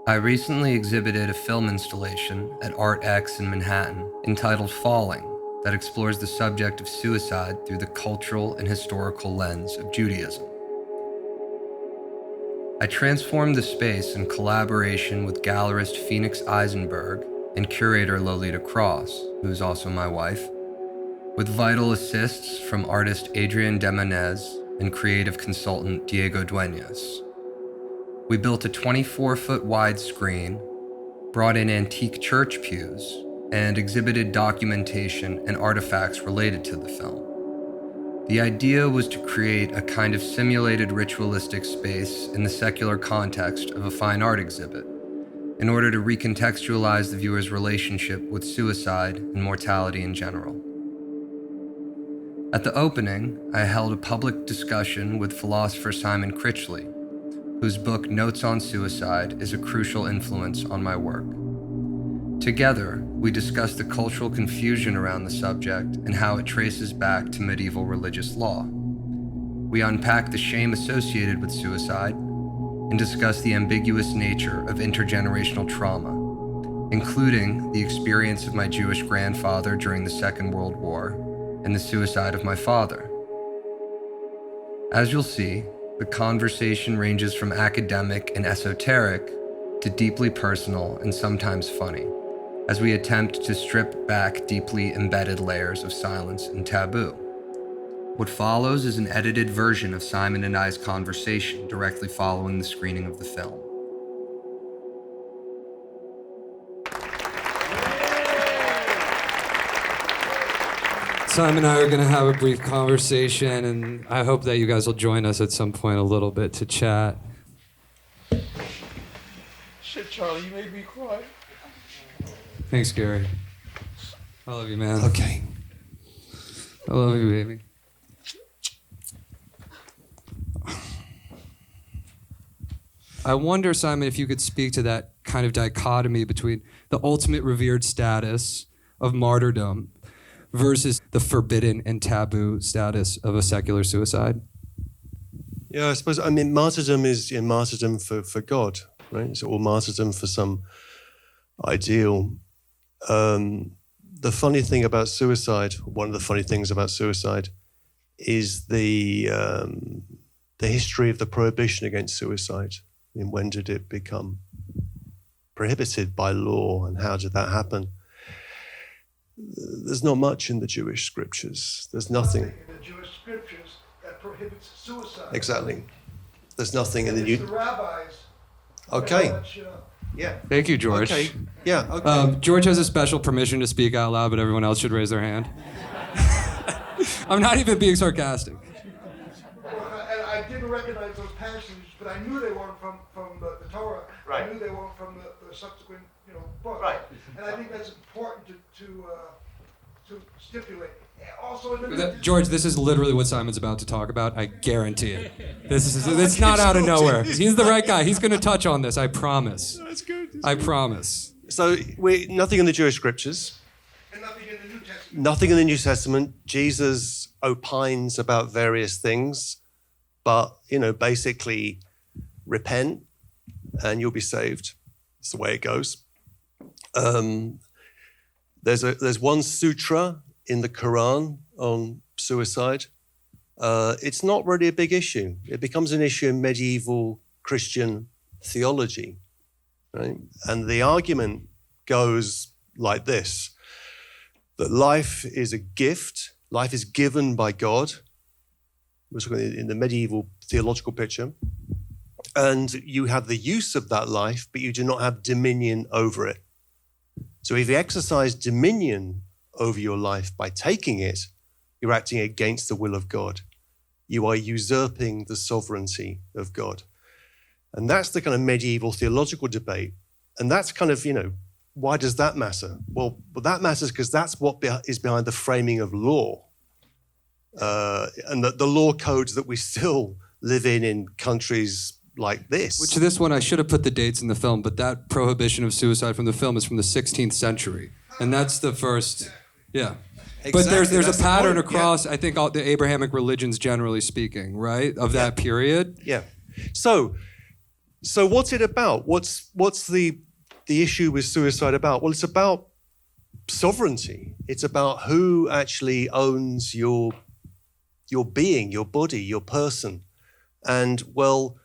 I recently exhibited a film installation at Art X in Manhattan entitled Falling that explores the subject of suicide through the cultural and historical lens of Judaism. I transformed the space in collaboration with gallerist Phoenix Eisenberg and curator Lolita Cross, who is also my wife, with vital assists from artist Adrian Demanez and creative consultant Diego Duenas. We built a 24-foot wide screen, brought in antique church pews, and exhibited documentation and artifacts related to the film. The idea was to create a kind of simulated ritualistic space in the secular context of a fine art exhibit, in order to recontextualize the viewer's relationship with suicide and mortality in general. At the opening, I held a public discussion with philosopher Simon Critchley, whose book Notes on Suicide is a crucial influence on my work. Together, we discussed the cultural confusion around the subject and how it traces back to medieval religious law. We unpacked the shame associated with suicide and discussed the ambiguous nature of intergenerational trauma, including the experience of my Jewish grandfather during the Second World War and the suicide of my father. As you'll see, the conversation ranges from academic and esoteric to deeply personal and sometimes funny, as we attempt to strip back deeply embedded layers of silence and taboo. What follows is an edited version of Simon and I's conversation directly following the screening of the film. Simon and I are going to have a brief conversation, and I hope that you guys will join us at some point a little bit to chat. Shit, Charlie, you made me cry. Thanks, Gary. I love you, man. Okay. I love you, baby. I wonder, Simon, if you could speak to that kind of dichotomy between the ultimate revered status of martyrdom versus the forbidden and taboo status of a secular suicide. Yeah, I suppose, martyrdom is martyrdom for God, right? It's all martyrdom for some ideal. The funny thing about suicide, one of the funny things about suicide, is the history of the prohibition against suicide. And when did it become prohibited by law, and how did that happen? There's not much in the Jewish scriptures. There's nothing in the Jewish scriptures that prohibits suicide. Exactly. There's nothing in the New. The rabbis. Okay. Much, Yeah. Thank you, George. Okay. Yeah. Okay. George has a special permission to speak out loud, but everyone else should raise their hand. I'm not even being sarcastic. And I didn't recognize those passages, but I knew they weren't from the Torah. Right. I knew they weren't from the subsequent book. Right. And I think that's important to stipulate. Also, in the George, this is literally what Simon's about to talk about. I guarantee it. It's not out of nowhere. He's the right guy. He's going to touch on this. I promise. That's good. I promise. So nothing in the Jewish scriptures. and nothing in the New Testament. Nothing in the New Testament. Jesus opines about various things, but basically, repent and you'll be saved. It's the way it goes. There's one sutra in the Quran on suicide. It's not really a big issue. It becomes an issue in medieval Christian theology, right? And the argument goes like this, that life is a gift, life is given by God. We're talking in the medieval theological picture. And you have the use of that life, but you do not have dominion over it. So if you exercise dominion over your life by taking it, you're acting against the will of God. You are usurping the sovereignty of God. And that's the kind of medieval theological debate. And that's kind of, why does that matter? Well, that matters because that's what is behind the framing of law. And the law codes that we still live in countries like this. Which this one, I should have put the dates in the film, but that prohibition of suicide from the film is from the 16th century. And that's the first, yeah. Exactly. But there's That's a the pattern point. across, I think, all the Abrahamic religions, generally speaking, right? Of that period. Yeah. So So what's it about? What's the issue with suicide about? Well, it's about sovereignty. It's about who actually owns your being, your body, your person. And well,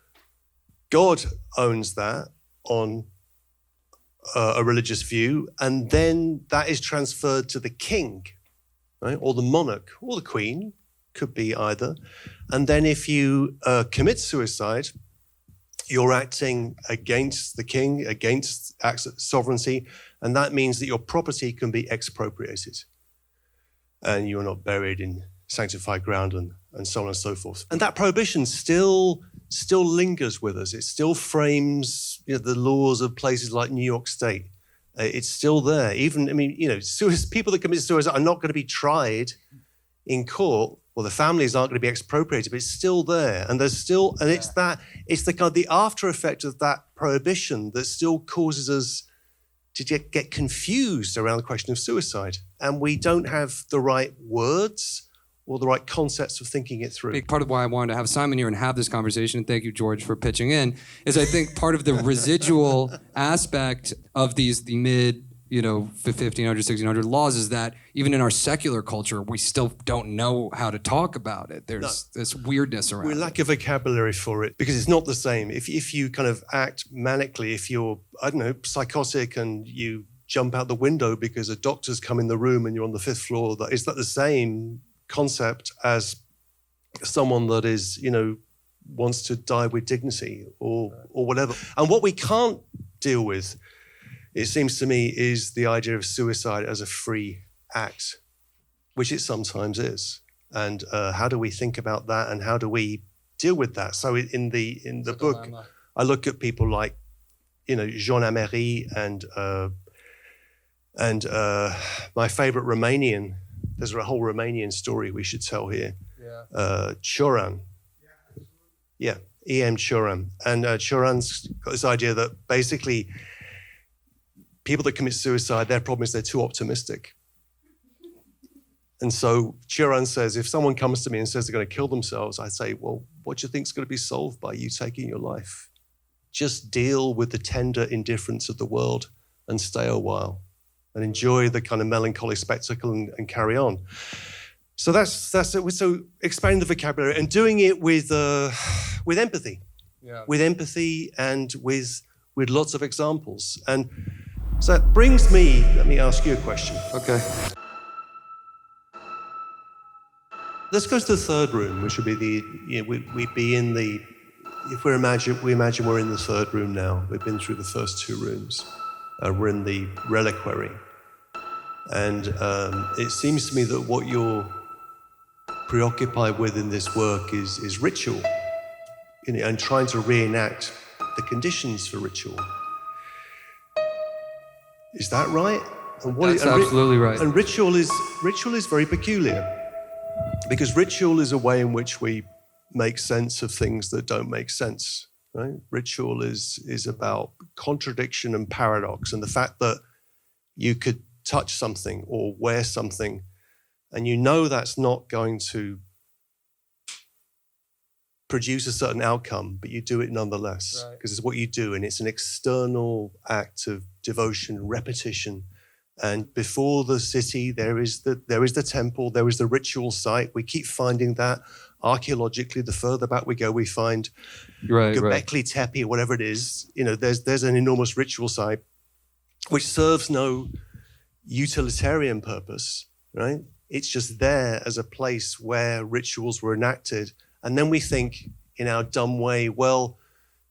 God owns that on a religious view, and then that is transferred to the king, right? Or the monarch, or the queen, could be either. And then if you commit suicide, you're acting against the king, against acts of sovereignty, and that means that your property can be expropriated. And you're not buried in sanctified ground and so on and so forth. And that prohibition still lingers with us. It still frames the laws of places like New York State. It's still there. Even, people that commit suicide are not going to be tried in court. Well, the families aren't going to be expropriated, but it's still there. And there's still, and it's the kind of the after effect of that prohibition that still causes us to get confused around the question of suicide. And we don't have the right words or the right concepts of thinking it through. Big part of why I wanted to have Simon here and have this conversation, and thank you, George, for pitching in, is I think part of the residual aspect of the mid, 1500, 1600 laws is that even in our secular culture, we still don't know how to talk about it. There's this weirdness around it. We lack a vocabulary for it because it's not the same. If you kind of act manically, if you're, psychotic and you jump out the window because a doctor's come in the room and you're on the 5th floor, is that the same concept as someone that is, wants to die with dignity or whatever? And what we can't deal with, it seems to me, is the idea of suicide as a free act, which it sometimes is. And how do we think about that, and how do we deal with that? So in the book, I look at people like, Jean Améry and my favorite Romanian. There's a whole Romanian story we should tell here. Cioran. Yeah, E.M. Cioran. And Cioran's got this idea that basically people that commit suicide, their problem is they're too optimistic. And so Cioran says, if someone comes to me and says they're going to kill themselves, I say, well, what do you think is going to be solved by you taking your life? Just deal with the tender indifference of the world and stay a while and enjoy the kind of melancholy spectacle and carry on. So that's it. So expanding the vocabulary and doing it with empathy. With empathy and with lots of examples. And so that brings me, let me ask you a question. Okay. Let's go to the third room, which would be we'd be in the, if we imagine we're in the third room now. We've been through the first 2 rooms. We're in the reliquary. And it seems to me that what you're preoccupied with in this work is ritual, and trying to reenact the conditions for ritual. Is that right? That's absolutely right. And ritual is very peculiar, because ritual is a way in which we make sense of things that don't make sense. Right? Ritual is about contradiction and paradox, and the fact that you could touch something or wear something, and that's not going to produce a certain outcome, but you do it nonetheless, because it's what you do, and it's an external act of devotion, repetition. And before the city, there is the temple, there is the ritual site. We keep finding that archaeologically. The further back we go, we find Göbekli Tepe, whatever it is. There's an enormous ritual site which serves no utilitarian purpose, right? It's just there as a place where rituals were enacted. And then we think in our dumb way, well,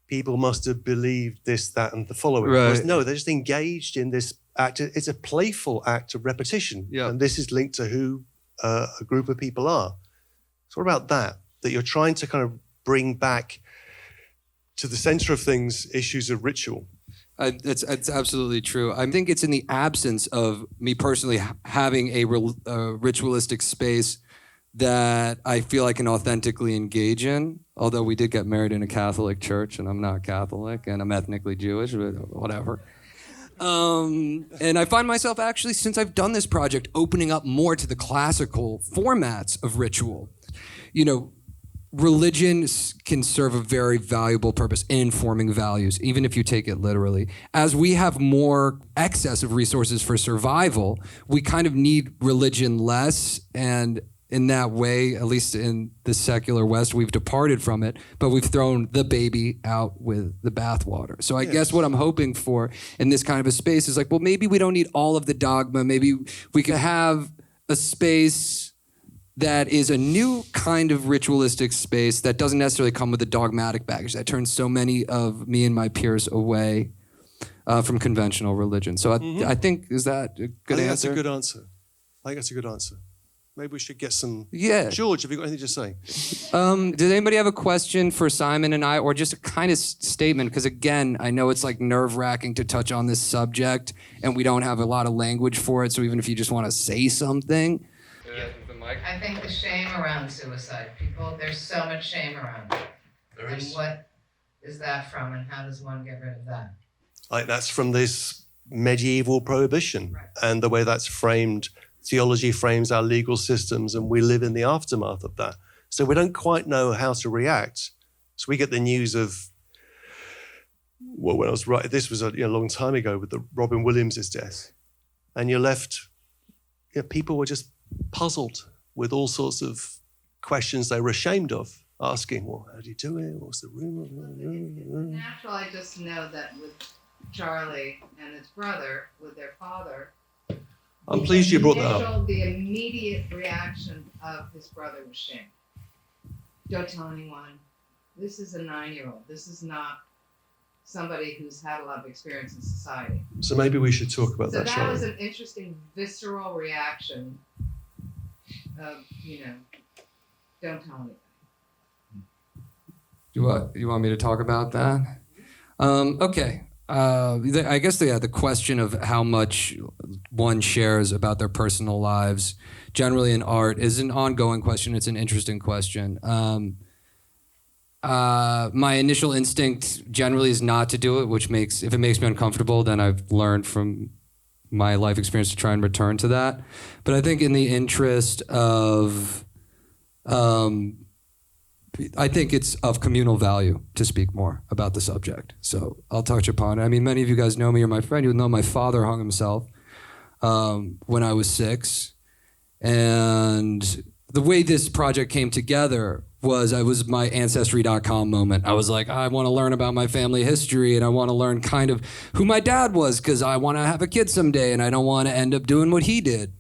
people must have believed this, that, and the following. Right. No, they're just engaged in this act. It's a playful act of repetition. Yeah. And this is linked to who a group of people are. So what about that you're trying to kind of bring back to the center of things, issues of ritual? It's absolutely true. I think it's in the absence of me personally having a ritualistic space that I feel I can authentically engage in. Although we did get married in a Catholic church, and I'm not Catholic, and I'm ethnically Jewish, but whatever. And I find myself actually, since I've done this project, opening up more to the classical formats of ritual. religion can serve a very valuable purpose in informing values, even if you take it literally. As we have more excess of resources for survival, we kind of need religion less, and in that way, at least in the secular West, we've departed from it, but we've thrown the baby out with the bathwater. So I guess what I'm hoping for in this kind of a space is like, well, maybe we don't need all of the dogma. Maybe we could have a space that is a new kind of ritualistic space that doesn't necessarily come with a dogmatic baggage that turns so many of me and my peers away from conventional religion. So I think, is that a good answer? That's a good answer. I think that's a good answer. Maybe we should get some... Yeah. George, have you got anything to say? Does anybody have a question for Simon and I, or just a kind of statement? Because again, I know it's like nerve-wracking to touch on this subject, and we don't have a lot of language for it, so even if you just want to say something... I think the shame around suicide, there's so much shame around it. There and is. what is that from, and how does one get rid of that? That's from this medieval prohibition, Right. and the way that's framed. Theology frames our legal systems, and we live in the aftermath of that. So we don't quite know how to react. So we get the news of, well, when I was right, this was a long time ago with the Robin Williams' death, and you're left, people were just puzzled with all sorts of questions they were ashamed of asking. Well, how do you do it? What's the rumor? It's natural, I just know that with Charlie and his brother, with their father, I'm pleased you brought that up. the immediate reaction of his brother was shame. Don't tell anyone. This is a 9-year-old. This is not somebody who's had a lot of experience in society. So maybe we should talk about So that, that shall was we? an interesting, visceral reaction of, don't tell anything. You want me to talk about that? Okay. I guess the question of how much one shares about their personal lives, generally in art, is an ongoing question. It's an interesting question. My initial instinct generally is not to do it, if it makes me uncomfortable, then I've learned from my life experience to try and return to that. But I think in the interest of, I think it's of communal value to speak more about the subject. So I'll touch upon it. I mean, many of you guys know me or my friend. You know my father hung himself when I was 6. And the way this project came together was my Ancestry.com moment. I was like, I want to learn about my family history, and I want to learn kind of who my dad was, because I want to have a kid someday, and I don't want to end up doing what he did.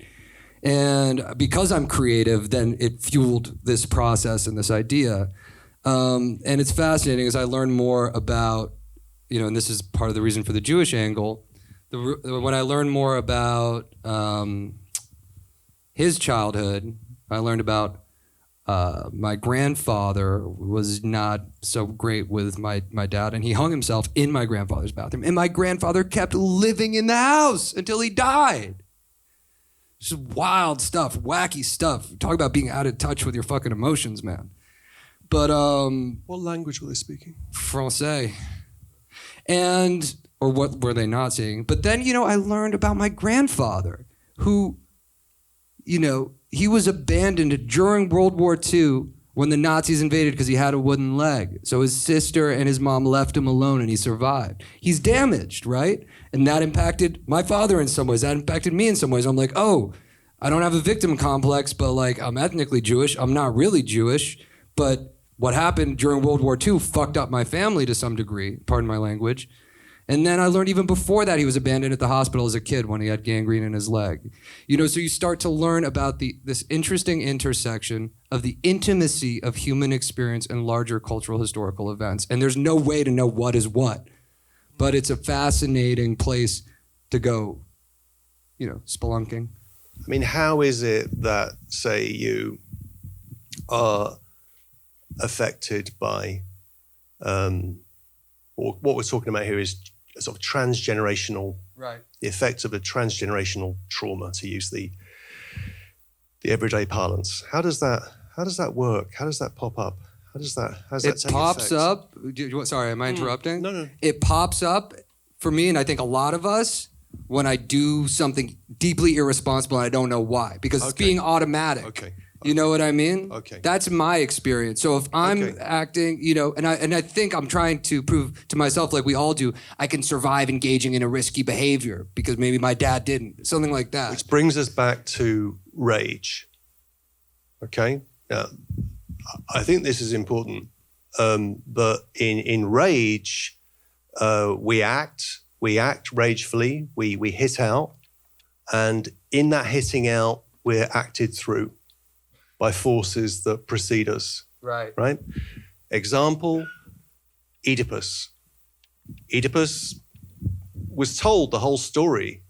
And because I'm creative, then it fueled this process and this idea. And it's fascinating as I learn more about, and this is part of the reason for the Jewish angle, when I learned more about his childhood, I learned about my grandfather was not so great with my dad, and he hung himself in my grandfather's bathroom. And my grandfather kept living in the house until he died. Just wild stuff, wacky stuff. Talk about being out of touch with your fucking emotions, man. But What language were they speaking? Francais. Or what were they not saying? But then, I learned about my grandfather, who, he was abandoned during World War II when the Nazis invaded because he had a wooden leg. So his sister and his mom left him alone, and he survived. He's damaged, right? And that impacted my father in some ways. That impacted me in some ways. I'm like, oh, I don't have a victim complex, but like I'm ethnically Jewish. I'm not really Jewish, but what happened during World War II fucked up my family to some degree, pardon my language. And then I learned even before that he was abandoned at the hospital as a kid when he had gangrene in his leg. So you start to learn about this interesting intersection of the intimacy of human experience and larger cultural historical events. And there's no way to know what is what, but it's a fascinating place to go, spelunking. I mean, how is it that, say, you are affected by, or what we're talking about here is a sort of transgenerational, Right. the effects of a transgenerational trauma, to use the everyday parlance. How does that work? How does that pop up? How does that It take pops effect? up. Sorry, am I interrupting? No. It pops up for me, and I think a lot of us, when I do something deeply irresponsible and I don't know why, because it's Okay. being automatic. Okay. You know what I mean? Okay. That's my experience. So if I'm Okay. acting, and I think I'm trying to prove to myself, like we all do, I can survive engaging in a risky behavior because maybe my dad didn't. Something like that. Which brings us back to rage. Okay? Now, I think this is important. But in rage, we act ragefully, we hit out, and in that hitting out, we're acted through by forces that precede us, Right. right? Example, Oedipus. Oedipus was told the whole story.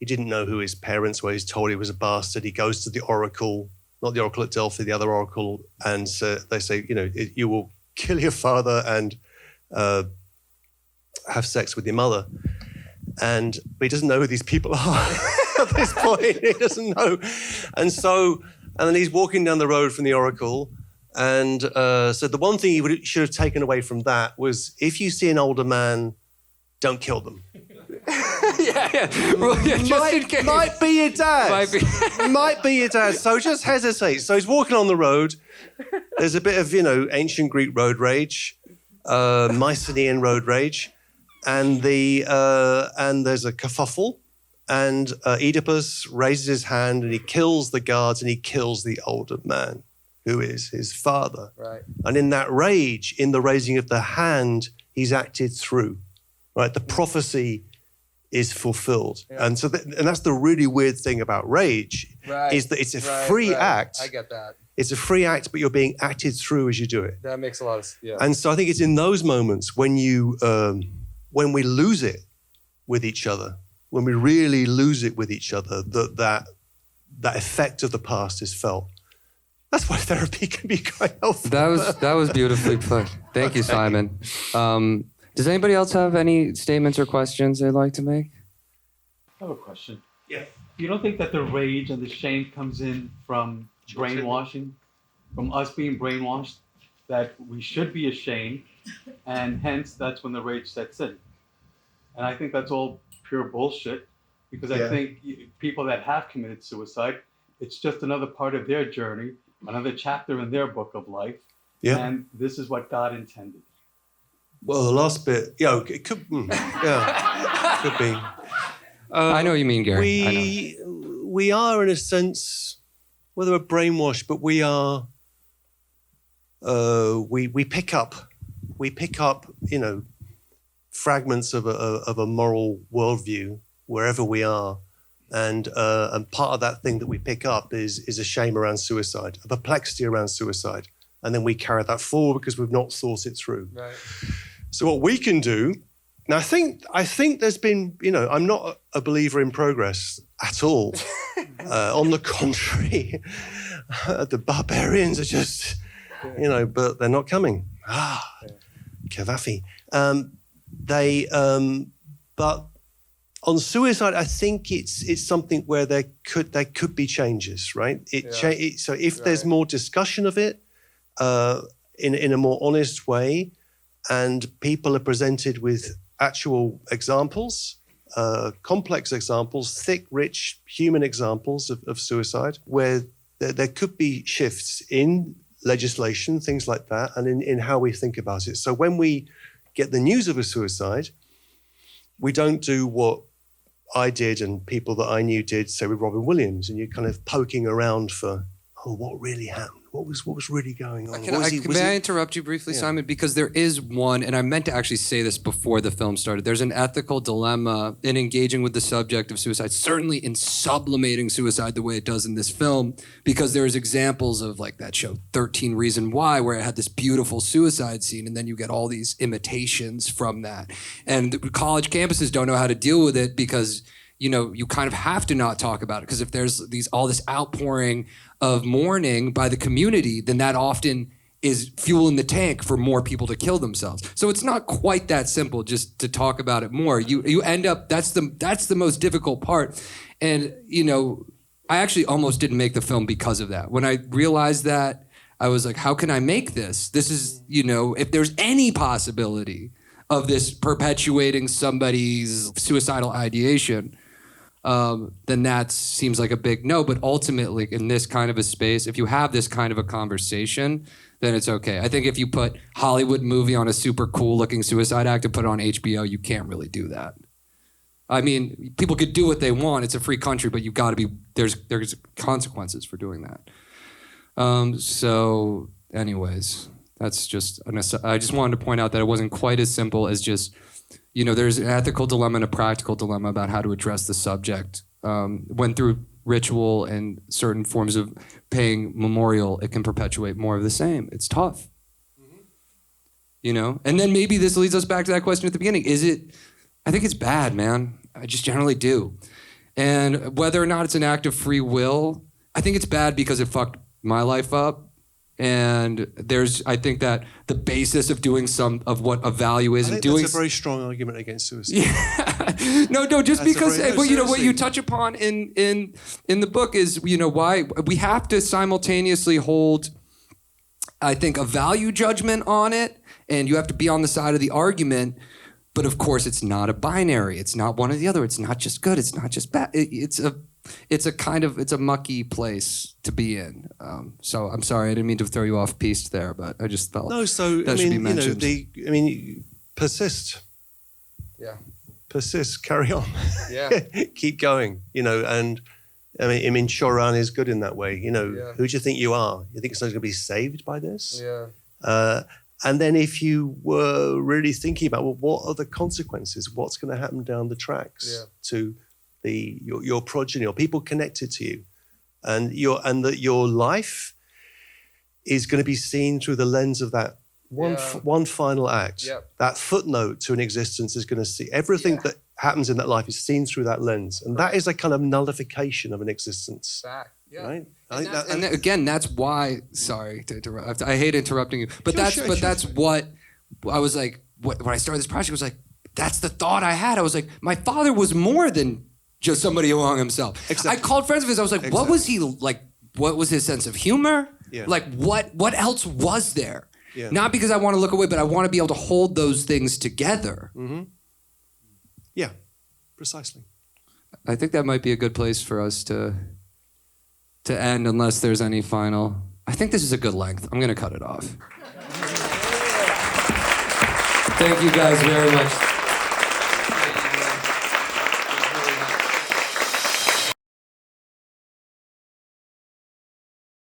He didn't know who his parents were. He's told he was a bastard. He goes to the oracle, not the oracle at Delphi, the other oracle, and they say, you will kill your father and have sex with your mother. But he doesn't know who these people are at this point. He doesn't know. And then he's walking down the road from the oracle, and so the one thing he should have taken away from that was, if you see an older man, don't kill them. yeah. Well, yeah, just in case. Might be your dad. Might be your dad. So just hesitate. So he's walking on the road. There's a bit of, ancient Greek road rage, Mycenaean road rage, and there's a kerfuffle, and Oedipus raises his hand and he kills the guards and he kills the older man, who is his father. Right. And in that rage, in the raising of the hand, he's acted through. Right, the prophecy is fulfilled, and so that's the really weird thing about rage, is that it's a free act. I get that. It's a free act, but you're being acted through as you do it. That makes a lot of And so I think it's in those moments when when we lose it with each other, when we really lose it with each other, that effect of the past is felt. That's why therapy can be quite helpful. That was beautifully put. Thank you, Simon. Does anybody else have any statements or questions they'd like to make? I have a question. Yeah. You don't think that the rage and the shame comes in from brainwashing, from us being brainwashed, that we should be ashamed, and hence that's when the rage sets in? And I think that's all pure bullshit, because I think people that have committed suicide, it's just another part of their journey, another chapter in their book of life, and this is what God intended. Well, the last bit, it could, could be. I know what you mean, Gary. We are, in a sense, whether we're brainwashed, but we are. We pick up, fragments of a moral worldview wherever we are, and part of that thing that we pick up is a shame around suicide, a perplexity around suicide. And then we carry that forward because we've not thought it through. Right. So what we can do, now I think there's been, I'm not a believer in progress at all. On the contrary, the barbarians are just, but they're not coming. Cavafy. But on suicide, I think it's something where there could be changes, right? So if there's more discussion of it, in a more honest way, and people are presented with actual examples, complex examples, thick, rich human examples of suicide, where there could be shifts in legislation, things like that, and in how we think about it. So when we get the news of a suicide, we don't do what I did and people that I knew did, say with Robin Williams, and you're kind of poking around for, what really happened? What was really going on? May I interrupt you briefly, Simon? Because there is one, and I meant to actually say this before the film started. There's an ethical dilemma in engaging with the subject of suicide, certainly in sublimating suicide the way it does in this film, because there's examples of like that show 13 Reasons Why, where it had this beautiful suicide scene, and then you get all these imitations from that. And the college campuses don't know how to deal with it because you kind of have to not talk about it, because if there's all this outpouring of mourning by the community, then that often is fuel in the tank for more people to kill themselves. So it's not quite that simple just to talk about it more. You end up, that's the most difficult part. And, I actually almost didn't make the film because of that. When I realized that, I was like, how can I make this? This is, if there's any possibility of this perpetuating somebody's suicidal ideation, then that seems like a big no. But ultimately, in this kind of a space, if you have this kind of a conversation, then it's okay. I think if you put Hollywood movie on a super cool looking suicide act and put it on HBO, you can't really do that. I mean, people could do what they want. It's a free country, but you got to be, there's consequences for doing that. So anyways, that's just, I just wanted to point out that it wasn't quite as simple as just, there's an ethical dilemma and a practical dilemma about how to address the subject. When through ritual and certain forms of paying memorial, it can perpetuate more of the same. It's tough. And then maybe this leads us back to that question at the beginning. I think it's bad, man. I just generally do. And whether or not it's an act of free will, I think it's bad because it fucked my life up. And I think that the basis of doing some of what a value is, and doing that's a very strong argument against suicide. Yeah. no, just that's because what you touch upon in the book is why we have to simultaneously hold, I think, a value judgment on it, and you have to be on the side of the argument. But of course, it's not a binary. It's not one or the other. It's not just good. It's not just bad. It's a mucky place to be in. So I'm sorry, I didn't mean to throw you off piste there, but I just felt that should be mentioned. Persist. Yeah. Persist. Carry on. Yeah. Keep going. And Choran is good in that way. Who do you think you are? You think someone's going to be saved by this? Yeah. And then if you were really thinking about, what are the consequences? What's going to happen down the tracks to your progeny or people connected to you? And that your life is going to be seen through the lens of that one final act. Yep. That footnote to an existence is going to see everything that happens in that life is seen through that lens. And that is a kind of nullification of an existence. Fact. Yeah. Right? And again, that's why. Sorry to interrupt. I hate interrupting you, but that's what I was like. When I started this project, I was like, that's the thought I had. I was like, my father was more than just somebody who hung himself. Exactly. I called friends of his. I was like, what was he like? What was his sense of humor? Yeah. Like what else was there? Yeah. Not because I want to look away, but I want to be able to hold those things together. Mm-hmm. Yeah, precisely. I think that might be a good place for us to end, unless there's any final. I think this is a good length. I'm going to cut it off. Thank you guys very much.